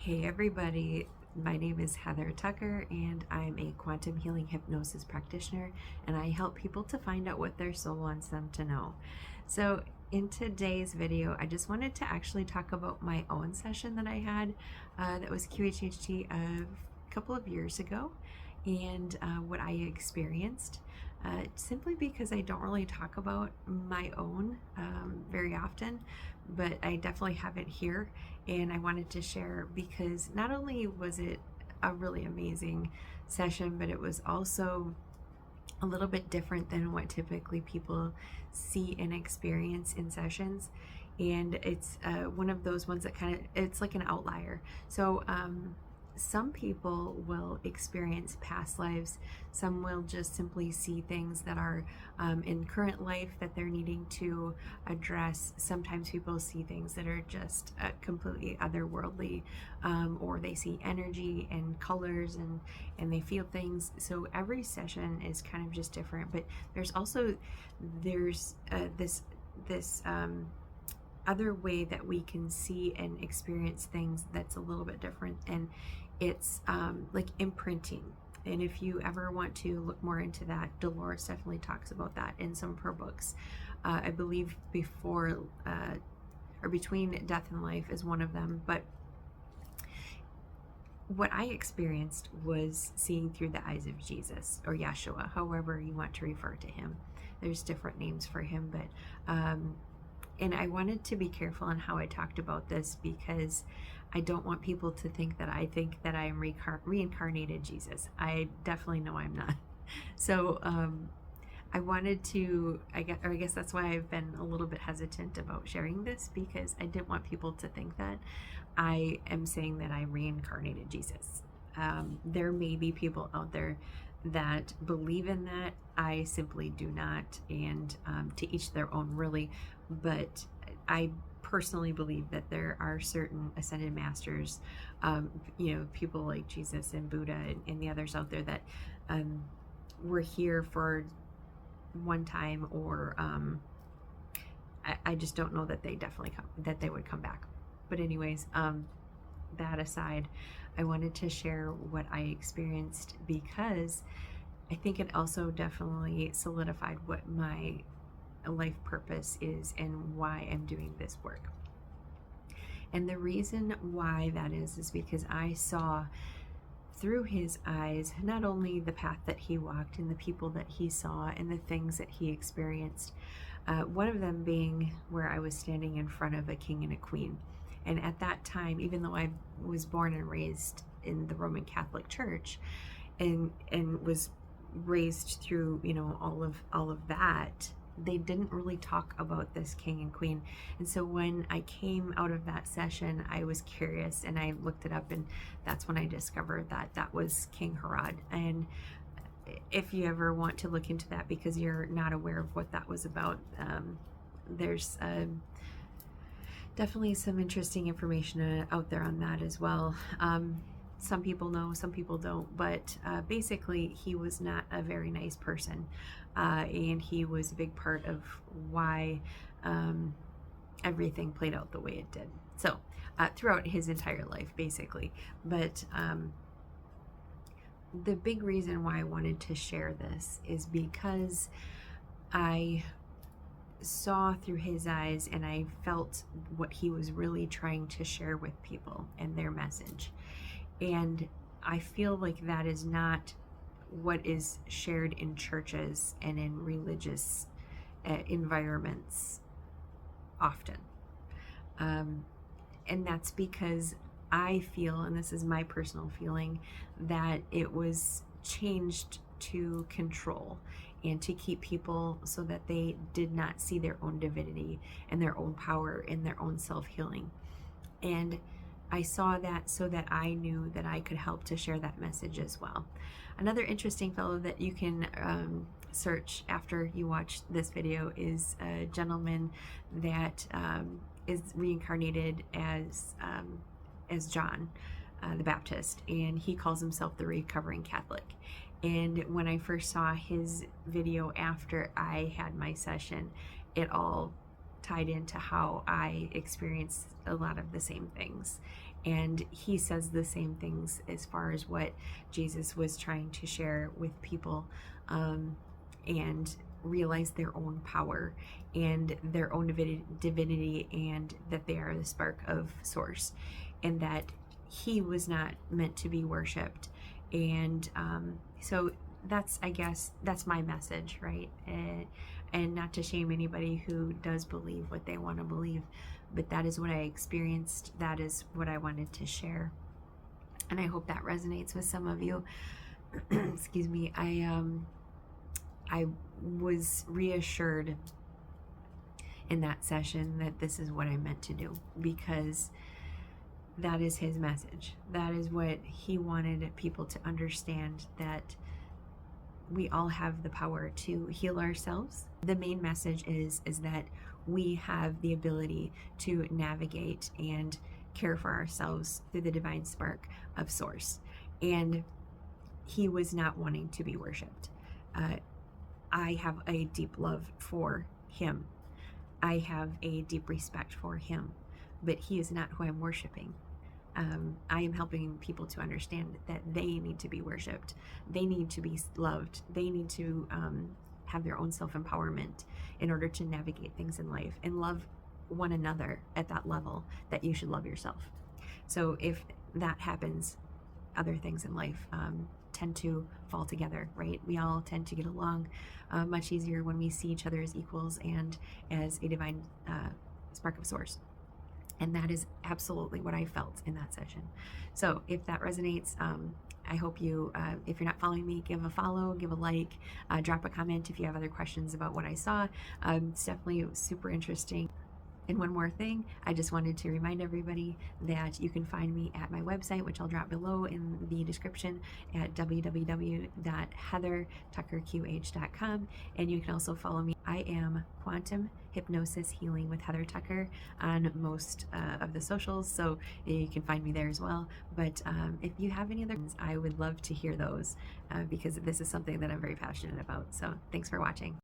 Hey everybody, my name is Heather Tucker and I'm a quantum healing hypnosis practitioner, and I help people to find out what their soul wants them to know. So in today's video, I just wanted to actually talk about my own session that I had that was QHHT a couple of years ago, and what I experienced. Simply because I don't really talk about my own very often, but I definitely have it here, and I wanted to share because not only was it a really amazing session, but it was also a little bit different than what typically people see and experience in sessions. And it's one of those ones that it's like an outlier. So some people will experience past lives. Some will just simply see things that are in current life that they're needing to address. Sometimes people see things that are just completely otherworldly, or they see energy and colors, and they feel things. So every session is kind of just different. But there's also this other way that we can see and experience things that's a little bit different, and it's like imprinting. And if you ever want to look more into that, Dolores definitely talks about that in some of her books. I believe before or between death and life is one of them. But what I experienced was seeing through the eyes of Jesus, or Yeshua, however you want to refer to him. There's different names for him, but and I wanted to be careful on how I talked about this, because I don't want people to think that I am reincarnated Jesus. I definitely know I'm not. So I wanted to, I guess that's why I've been a little bit hesitant about sharing this, because I didn't want people to think that I am saying that I reincarnated Jesus. There may be people out there that believe in that. I simply do not, and to each their own, really. But I personally believe that there are certain ascended masters, people like Jesus and Buddha and the others out there that were here for one time, or I just don't know that they would come back. But anyways, that aside, I wanted to share what I experienced, because I think it also definitely solidified what my life purpose is and why I'm doing this work. And the reason why that is because I saw through his eyes not only the path that he walked and the people that he saw and the things that he experienced, one of them being where I was standing in front of a king and a queen. And at that time, even though I was born and raised in the Roman Catholic Church, and was raised through all of that, they didn't really talk about this king and queen. And so when I came out of that session, I was curious and I looked it up, and that's when I discovered that was King Herod. And if you ever want to look into that because you're not aware of what that was about, there's definitely some interesting information out there on that as well. Some people know, some people don't, but basically he was not a very nice person, and he was a big part of why everything played out the way it did. So throughout his entire life, basically. But the big reason why I wanted to share this is because I saw through his eyes and I felt what he was really trying to share with people and their message. And I feel like that is not what is shared in churches and in religious environments often. And that's because I feel, and this is my personal feeling, that it was changed to control and to keep people so that they did not see their own divinity and their own power and their own self-healing. And I saw that so that I knew that I could help to share that message as well. Another interesting fellow that you can search after you watch this video is a gentleman that is reincarnated as John the Baptist, and he calls himself the recovering Catholic. And when I first saw his video after I had my session, it all tied into how I experience a lot of the same things. And he says the same things as far as what Jesus was trying to share with people, and realize their own power and their own divinity, and that they are the spark of source, and that he was not meant to be worshipped. And so that's, I guess, that's my message, right? And not to shame anybody who does believe what they want to believe, but that is what I experienced. That is what I wanted to share. And I hope that resonates with some of you. Excuse me. I was reassured in that session that this is what I meant to do, because that is his message. That is what he wanted people to understand, that we all have the power to heal ourselves. The main message is that we have the ability to navigate and care for ourselves through the divine spark of source. And he was not wanting to be worshipped. I have a deep love for him. I have a deep respect for him, but he is not who I'm worshiping. I am helping people to understand that they need to be worshipped. They need to be loved. They need to have their own self-empowerment in order to navigate things in life and love one another at that level that you should love yourself. So if that happens, other things in life tend to fall together, right? We all tend to get along much easier when we see each other as equals and as a divine spark of source. And that is absolutely what I felt in that session. So if that resonates, I hope you, if you're not following me, give a follow, give a like, drop a comment if you have other questions about what I saw. It's definitely super interesting. And one more thing, I just wanted to remind everybody that you can find me at my website, which I'll drop below in the description, at www.heathertuckerqh.com. And you can also follow me. I am Quantum Hypnosis Healing with Heather Tucker on most of the socials, so you can find me there as well. But if you have any other ones, I would love to hear those, because this is something that I'm very passionate about. So thanks for watching.